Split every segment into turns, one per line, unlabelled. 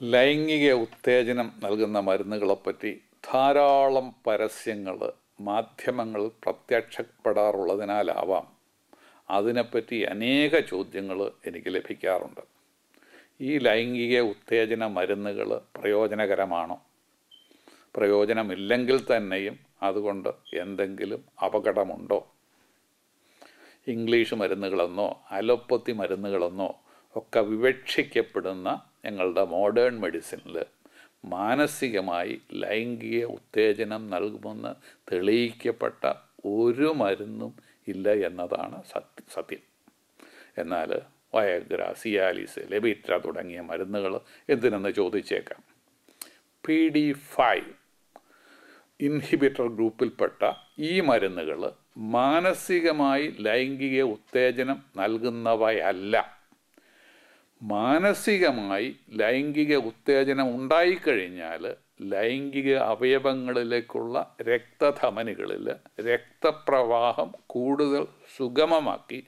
ലൈംഗിക ഉത്തേജനം നൽകുന്ന മരുന്നുകളെപ്പറ്റി ധാരാളം പരസ്യങ്ങൾ മാധ്യമങ്ങളിൽ പ്രത്യക്ഷപ്പെടാറുള്ളതിനാലാവാം അതിനെപ്പറ്റി അനേക ചോദ്യങ്ങൾ എനിക്ക് ലഭിക്കാറുണ്ട്. ഈ ലൈംഗിക ഉത്തേജന മരുന്നുകൾ പ്രയോജനകരമാണോ? പ്രയോജനമില്ലെങ്കിൽ തന്നെയും അതുകൊണ്ട് എന്തെങ്കിലും അപകടമുണ്ടോ? ഇംഗ്ലീഷ് മരുന്നുകളെന്നോ അലോപ്പത്തി മരുന്നുകളെന്നോ ഒക്കെ വിവക്ഷിക്കപ്പെടുന്ന ഞങ്ങളുടെ മോഡേൺ മെഡിസിനിൽ മാനസികമായി ലൈംഗിക ഉത്തേജനം നൽകുമെന്ന് തെളിയിക്കപ്പെട്ട ഒരു മരുന്നും ഇല്ല എന്നതാണ് സത്യം. എന്നാൽ വയഗ്ര, സിയാലിസ്, ലെബിട്ര തുടങ്ങിയ മരുന്നുകൾ എന്തിനെന്ന് ചോദിച്ചേക്കാം. PD5 ഇൻഹിബിറ്റർ ഗ്രൂപ്പിൽപ്പെട്ട ഈ മരുന്നുകൾ മാനസികമായി ലൈംഗിക ഉത്തേജനം നൽകുന്നവയല്ല. മാനസികമായി ലൈംഗിക ഉത്തേജനം ഉണ്ടായിക്കഴിഞ്ഞാൽ ലൈംഗിക അവയവങ്ങളിലേക്കുള്ള രക്തധമനികളിൽ രക്തപ്രവാഹം കൂടുതൽ സുഗമമാക്കി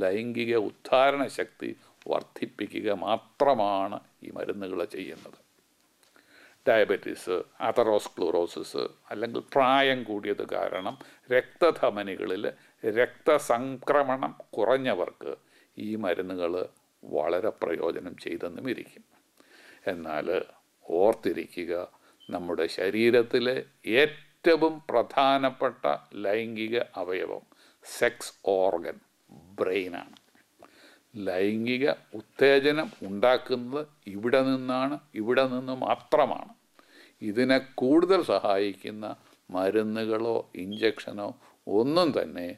ലൈംഗിക ഉദ്ധാരണ ശക്തി വർദ്ധിപ്പിക്കുക മാത്രമാണ് ഈ മരുന്നുകൾ ചെയ്യുന്നത്. ഡയബറ്റീസ്, അതെറോസ്ക്ലറോസിസ് അല്ലെങ്കിൽ പ്രായം കൂടിയത് കാരണം രക്തധമനികളിൽ രക്തസംക്രമണം കുറഞ്ഞവർക്ക് ഈ മരുന്നുകൾ വളരെ പ്രയോജനം ചെയ്തെന്നും ഇരിക്കും. എന്നാൽ ഓർത്തിരിക്കുക, നമ്മുടെ ശരീരത്തിലെ ഏറ്റവും പ്രധാനപ്പെട്ട ലൈംഗിക അവയവം, സെക്സ് ഓർഗൻ, ബ്രെയിനാണ്. ലൈംഗിക ഉത്തേജനം ഉണ്ടാക്കുന്നത് ഇവിടെ നിന്ന് മാത്രമാണ്. ഇതിനെ കൂടുതൽ സഹായിക്കുന്ന മരുന്നുകളോ ഇഞ്ചക്ഷനോ ഒന്നും തന്നെ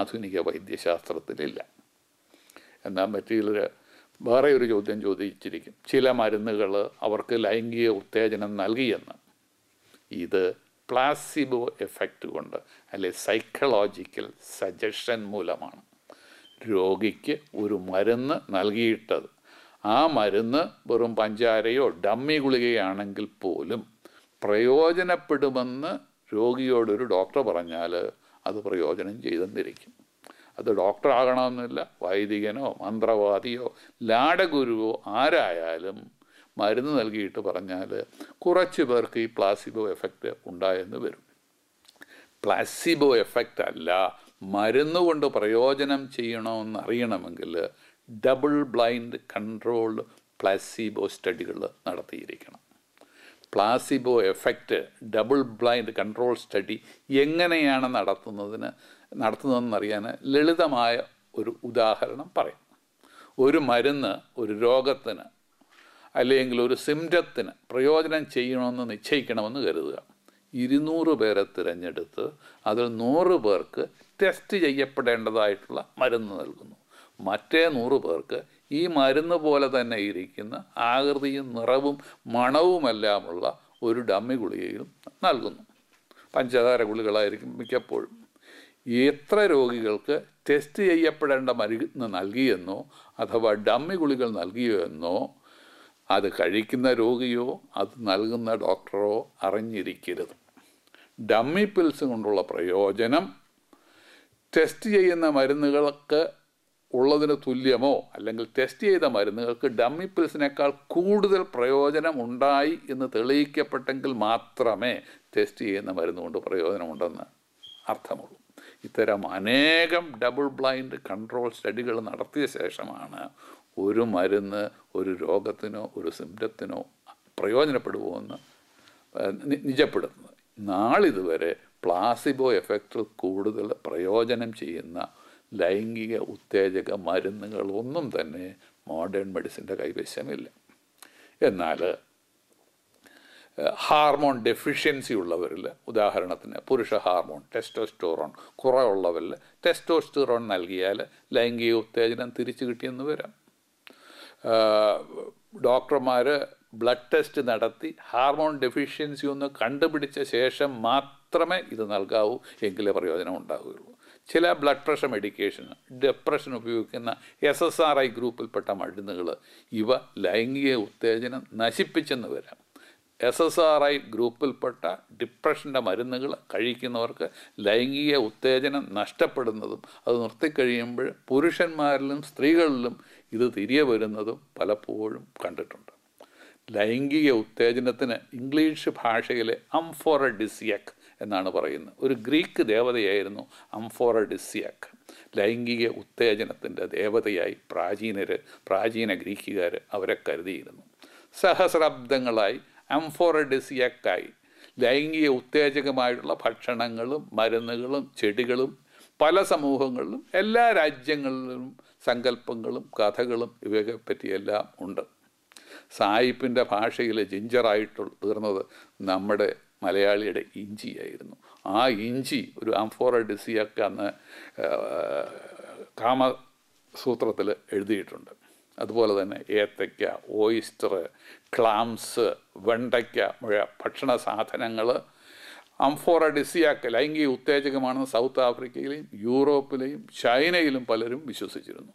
ആധുനിക വൈദ്യശാസ്ത്രത്തിലില്ല. എന്നാൽ മറ്റുള്ള വേറെ ഒരു ചോദ്യം ചോദിച്ചിരിക്കും, ചില മരുന്നുകൾ അവർക്ക് ലൈംഗിക ഉത്തേജനം നൽകിയെന്ന്. ഇത് പ്ലാസിബോ എഫക്റ്റ് കൊണ്ട് അല്ലെ സൈക്കോളജിക്കൽ സജഷൻ മൂലമാണ്. രോഗിക്ക് ഒരു മരുന്ന് നൽകിയിട്ടത് ആ മരുന്ന് വെറും പഞ്ചാരയോ ഡമ്മി ഗുളികയാണെങ്കിൽ പോലും പ്രയോജനപ്പെടുമെന്ന് രോഗിയോടൊരു ഡോക്ടർ പറഞ്ഞാൽ അത് പ്രയോജനം ചെയ്തെന്നിരിക്കും. അത് ഡോക്ടർ ആകണമെന്നില്ല, വൈദികനോ മന്ത്രവാദിയോ ലാടഗുരുവോ ആരായാലും മരുന്ന് നൽകിയിട്ട് പറഞ്ഞാൽ കുറച്ച് പേർക്ക് ഈ പ്ലാസിബോ എഫക്റ്റ് ഉണ്ടായെന്ന് വരും. പ്ലാസിബോ എഫക്റ്റ് അല്ല, മരുന്നുകൊണ്ട് പ്രയോജനം ചെയ്യണമെന്ന് അറിയണമെങ്കിൽ ഡബിൾ ബ്ലൈൻഡ് കൺട്രോൾഡ് പ്ലാസിബോ സ്റ്റഡികൾ നടത്തിയിരിക്കണം. Placebo effect double blind control study എങ്ങനെയാണ് നടത്തുന്നതെന്നറിയാൻ ലളിതമായ ഒരു ഉദാഹരണം പറയാം. ഒരു മരുന്ന് ഒരു രോഗത്തിന് അല്ലെങ്കിൽ ഒരു സിംറ്റത്തിന് പ്രയോജനം ചെയ്യണമെന്ന് നിശ്ചയിക്കണമെന്ന് കരുതുക. 200 പേരെ തിരഞ്ഞെടുത്ത് അതിൽ 100 പേർക്ക് ടെസ്റ്റ് ചെയ്യപ്പെടേണ്ടതായിട്ടുള്ള മരുന്ന് നൽകുന്നു. മറ്റേ 100 പേർക്ക് ഈ മരുന്ന് പോലെ തന്നെ ഇരിക്കുന്ന ആകൃതിയും നിറവും മണവുമെല്ലാമുള്ള ഒരു ഡമ്മി ഗുളികയും നൽകുന്നു. പഞ്ചസാര ഗുളികളായിരിക്കും മിക്കപ്പോഴും. എത്ര രോഗികൾക്ക് ടെസ്റ്റ് ചെയ്യപ്പെടേണ്ട മരുന്ന് നൽകിയെന്നോ അഥവാ ഡമ്മി ഗുളികൾ നൽകിയോ എന്നോ അത് കഴിക്കുന്ന രോഗിയോ അത് നൽകുന്ന ഡോക്ടറോ അറിഞ്ഞിരിക്കരുത്. ഡമ്മി പിൽസ് കൊണ്ടുള്ള പ്രയോജനം ടെസ്റ്റ് ചെയ്യുന്ന മരുന്നുകൾക്ക് ഉള്ളതിന് തുല്യമോ അല്ലെങ്കിൽ ടെസ്റ്റ് ചെയ്ത മരുന്നുകൾക്ക് ഡമ്മി പിൽസിനേക്കാൾ കൂടുതൽ പ്രയോജനം ഉണ്ടായി എന്ന് തെളിയിക്കപ്പെട്ടെങ്കിൽ മാത്രമേ ടെസ്റ്റ് ചെയ്യുന്ന മരുന്നുകൊണ്ട് പ്രയോജനമുണ്ടെന്ന് അർത്ഥമുള്ളൂ. ഇത്തരം അനേകം ഡബിൾ ബ്ലൈൻഡ് കൺട്രോൾ സ്റ്റഡികൾ നടത്തിയ ശേഷമാണ് ഒരു മരുന്ന് ഒരു രോഗത്തിനോ ഒരു സിംറ്റത്തിനോ പ്രയോജനപ്പെടുമോയെന്ന് നിജപ്പെടുത്തുന്നത്. നാളിതുവരെ പ്ലാസിബോ എഫക്റ്റിൽ കൂടുതൽ പ്രയോജനം ചെയ്യുന്ന ലൈംഗിക ഉത്തേജക മരുന്നുകളൊന്നും തന്നെ മോഡേൺ മെഡിസിൻ്റെ കൈവശമില്ല. എന്നാൽ ഹാർമോൺ ഡെഫിഷ്യൻസി ഉള്ളവരിൽ, ഉദാഹരണത്തിന് പുരുഷ ഹാർമോൺ ടെസ്റ്റോസ്റ്റെറോൺ കുറവുള്ളവരിൽ ടെസ്റ്റോസ്റ്റെറോൺ നൽകിയാൽ ലൈംഗിക ഉത്തേജനം തിരിച്ചു കിട്ടിയെന്ന് വരാം. ഡോക്ടർമാർ ബ്ലഡ് ടെസ്റ്റ് നടത്തി ഹാർമോൺ ഡെഫിഷ്യൻസി ഒന്ന് കണ്ടുപിടിച്ച ശേഷം മാത്രമേ ഇത് നൽകാവൂ, എങ്കിലേ പ്രയോജനം ഉണ്ടാവുകയുള്ളൂ. ചില ബ്ലഡ് പ്രഷർ മെഡിക്കേഷൻ, ഡിപ്രഷൻ ഉപയോഗിക്കുന്ന SSRI ഗ്രൂപ്പിൽപ്പെട്ട മരുന്നുകൾ ഇവ ലൈംഗിക ഉത്തേജനം നശിപ്പിച്ചെന്ന് വരാം. SSRI ഗ്രൂപ്പിൽപ്പെട്ട ഡിപ്രഷൻ്റെ മരുന്നുകൾ കഴിക്കുന്നവർക്ക് ലൈംഗിക ഉത്തേജനം നഷ്ടപ്പെടുന്നതും അത് നിർത്തിക്കഴിയുമ്പോൾ പുരുഷന്മാരിലും സ്ത്രീകളിലും ഇത് തിരികെ വരുന്നതും പലപ്പോഴും കണ്ടിട്ടുണ്ട്. ലൈംഗിക ഉത്തേജനത്തിന് ഇംഗ്ലീഷ് ഭാഷയിലെ അംഫോറഡിസിയക് എന്നാണ് പറയുന്നത്. ഒരു ഗ്രീക്ക് ദേവതയായിരുന്നു അംഫോറഡിസിയക്. ലൈംഗിക ഉത്തേജനത്തിൻ്റെ ദേവതയായി പ്രാചീന ഗ്രീക്കുകാർ അവരെ കരുതിയിരുന്നു. സഹസ്രാബ്ദങ്ങളായി അംഫോറഡിസിയക്കായി ലൈംഗിക ഉത്തേജകമായിട്ടുള്ള ഭക്ഷണങ്ങളും മരുന്നുകളും ചെടികളും പല സമൂഹങ്ങളിലും എല്ലാ രാജ്യങ്ങളിലും സങ്കല്പങ്ങളും കഥകളും ഇവയെ പറ്റിയെല്ലാം ഉണ്ട്. സായിപ്പിൻ്റെ ഭാഷയിൽ ജിഞ്ചറായിട്ട് തീർന്നത് നമ്മുടെ മലയാളിയുടെ ഇഞ്ചിയായിരുന്നു. ആ ഇഞ്ചി ഒരു അംഫോറഡിസിയക്ക് അന്ന് കാമസൂത്രത്തിൽ എഴുതിയിട്ടുണ്ട്. അതുപോലെ തന്നെ ഏത്തയ്ക്ക, ഓയിസ്റ്റർ, ക്ലാംസ്, വെണ്ടയ്ക്ക ഭക്ഷണ സാധനങ്ങൾ അംഫോറഡിസിയാക്ക് ലൈംഗിക ഉത്തേജകമാണെന്ന് സൗത്ത് ആഫ്രിക്കയിലെയും യൂറോപ്പിലെയും ചൈനയിലും പലരും വിശ്വസിച്ചിരുന്നു.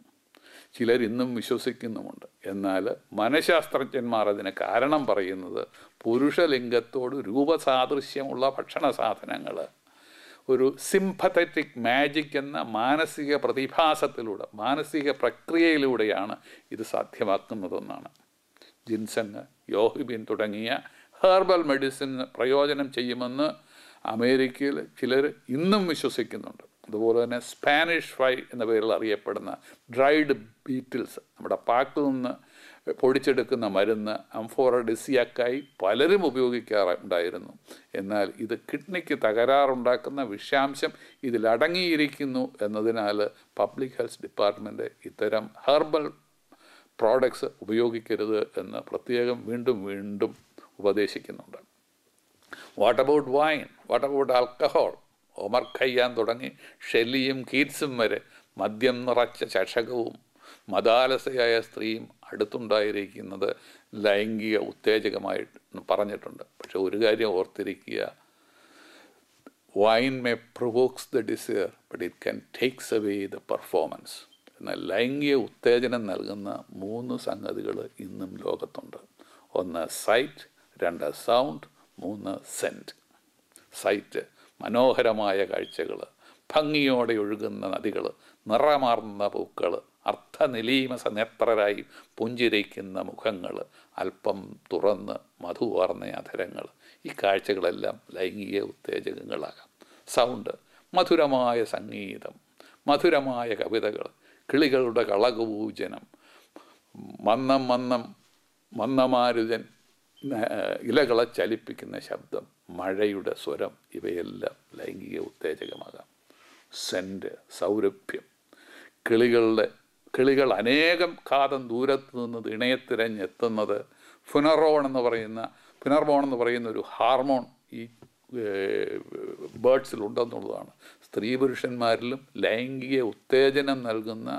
ചിലർ ഇന്നും വിശ്വസിക്കുന്നുമുണ്ട്. എന്നാൽ മനഃശാസ്ത്രജ്ഞന്മാർ അതിന് കാരണം പറയുന്നത് പുരുഷലിംഗത്തോട് രൂപസാദൃശ്യമുള്ള ഭക്ഷണ സാധനങ്ങൾ ഒരു സിംപത്തറ്റിക് മാജിക് എന്ന മാനസിക പ്രതിഭാസത്തിലൂടെ, മാനസിക പ്രക്രിയയിലൂടെയാണ് ഇത് സാധ്യമാക്കുന്നതെന്നാണ്. ജിൻസങ്, യോഹിബിൻ തുടങ്ങിയ ഹെർബൽ മെഡിസിൻ പ്രയോജനം ചെയ്യുമെന്ന് അമേരിക്കയിൽ ചിലർ ഇന്നും വിശ്വസിക്കുന്നുണ്ട്. അതുപോലെ തന്നെ സ്പാനിഷ് ഫ്രൈ എന്ന പേരിൽ അറിയപ്പെടുന്ന ഡ്രൈഡ് ബീറ്റിൽസ്, നമ്മുടെ പാക്കിൽ നിന്ന് പൊടിച്ചെടുക്കുന്ന മരുന്ന് അംഫോറഡിസിയക്കായി പലരും ഉപയോഗിക്കാറുണ്ടായിരുന്നു. എന്നാൽ ഇത് കിഡ്നിക്ക് തകരാറുണ്ടാക്കുന്ന വിഷാംശം ഇതിലടങ്ങിയിരിക്കുന്നു എന്നതിനാൽ പബ്ലിക് ഹെൽത്ത് ഡിപ്പാർട്ട്മെൻറ്റ് ഇത്തരം ഹെർബൽ പ്രോഡക്ട്സ് ഉപയോഗിക്കരുത് എന്ന് പ്രത്യേകം വീണ്ടും ഉപദേശിക്കുന്നുണ്ട്. What about wine, what about alcohol? Omar Khayyam തുടങ്ങി ഷെല്ലിയും കീറ്റ്സും വരെ മദ്യം നിറച്ച ചഷകവും മദാലസയായ സ്ത്രീയും അടുത്തുണ്ടായിരിക്കുന്നത് ലൈംഗിക ഉത്തേജകമായിട്ട് പറഞ്ഞിട്ടുണ്ട്. പക്ഷെ ഒരു കാര്യം ഓർത്തിരിക്കുക, wine may provokes the desire but it can takes away the performance. എന്നാൽ ലൈംഗിക ഉത്തേജനം നൽകുന്ന 3 സംഗതികൾ ഇന്നും ലോകത്തുണ്ട്. 1 സൈറ്റ്, 2 സൗണ്ട്, 3 സെൻറ്റ്. സൈറ്റ് മനോഹരമായ കാഴ്ചകൾ, ഭംഗിയോടെ ഒഴുകുന്ന നദികൾ, നിറമാർന്ന പൂക്കൾ, അർത്ഥനിലീമസനേത്രരായി പുഞ്ചിരിക്കുന്ന മുഖങ്ങൾ, അല്പം തുറന്ന് മധുവാർന്ന അധരങ്ങൾ. ഈ കാഴ്ചകളെല്ലാം ലൈംഗിക ഉത്തേജകങ്ങളാകാം. സൗണ്ട് മധുരമായ സംഗീതം, മധുരമായ കവിതകൾ, കിളികളുടെ കളകൂജനം, മന്ദമാരുതൻ ഇലകളെ ചലിപ്പിക്കുന്ന ശബ്ദം, മഴയുടെ സ്വരം, ഇവയെല്ലാം ലൈംഗിക ഉത്തേജകമാകാം. സെൻറ്റ് സൗരഭ്യം, കിളികൾ അനേകം കാതം ദൂരത്ത് നിന്ന് ഇണയത്തിരഞ്ഞെത്തുന്നത് ഫിനറോൺ എന്ന് പറയുന്ന ഒരു ഹാർമോൺ ഈ ബേഡ്സിലുണ്ടെന്നുള്ളതാണ്. സ്ത്രീ പുരുഷന്മാരിലും ലൈംഗിക ഉത്തേജനം നൽകുന്ന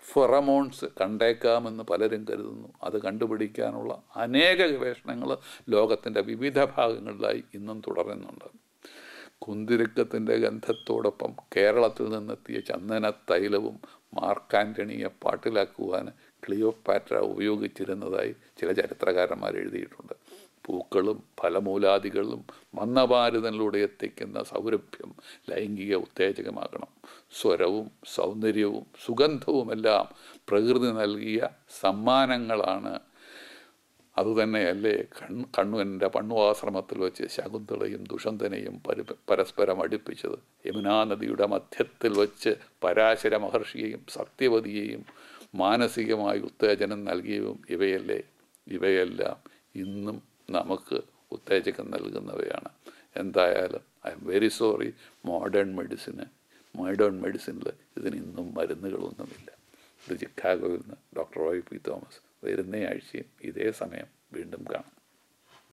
ഫെറമോൺസ് കണ്ടേക്കാമെന്ന് പലരും കരുതുന്നു. അത് കണ്ടുപിടിക്കാനുള്ള അനേക ഗവേഷണങ്ങൾ ലോകത്തിൻ്റെ വിവിധ ഭാഗങ്ങളിലായി ഇന്നും തുടരുന്നുണ്ട്. കുന്തിരുക്കത്തിൻ്റെ ഗന്ധത്തോടൊപ്പം കേരളത്തിൽ നിന്നെത്തിയ ചന്ദന തൈലവും മാർക്ക് ആൻ്റണിയെ പാട്ടിലാക്കുവാൻ ക്ലിയോപാട്ര ഉപയോഗിച്ചിരുന്നതായി ചില ചരിത്രകാരന്മാർ എഴുതിയിട്ടുണ്ട്. പൂക്കളും ഫലമൂലാദികളും മന്ദഭാരതനിലൂടെ എത്തിക്കുന്ന സൗരഭ്യം ലൈംഗിക ഉത്തേജകമാകണം. സ്വരവും സൗന്ദര്യവും സുഗന്ധവുമെല്ലാം പ്രകൃതി നൽകിയ സമ്മാനങ്ങളാണ്. അതുതന്നെയല്ലേ കണ്വൻ്റെ പണ്വാശ്രമത്തിൽ വെച്ച് ശകുന്തളയും ദുഷന്തനെയും പരസ്പരം അടുപ്പിച്ചത്. യമുനാ നദിയുടെ മധ്യത്തിൽ വെച്ച് പരാശര മഹർഷിയെയും സത്യവതിയെയും മാനസികമായി ഉത്തേജനം നൽകിയതും ഇവയെല്ലാം ഇന്നും നമുക്ക് ഉത്തേജകം നൽകുന്നവയാണ്. എന്തായാലും I'm very sorry, modern മെഡിസിനിൽ ഇതിന് ഇന്നും മരുന്നുകളൊന്നുമില്ല. ഇത് ചിക്കാഗോയിൽ നിന്ന് ഡോക്ടർ റോയ് പി തോമസ്. വരുന്ന ആഴ്ചയും ഇതേ സമയം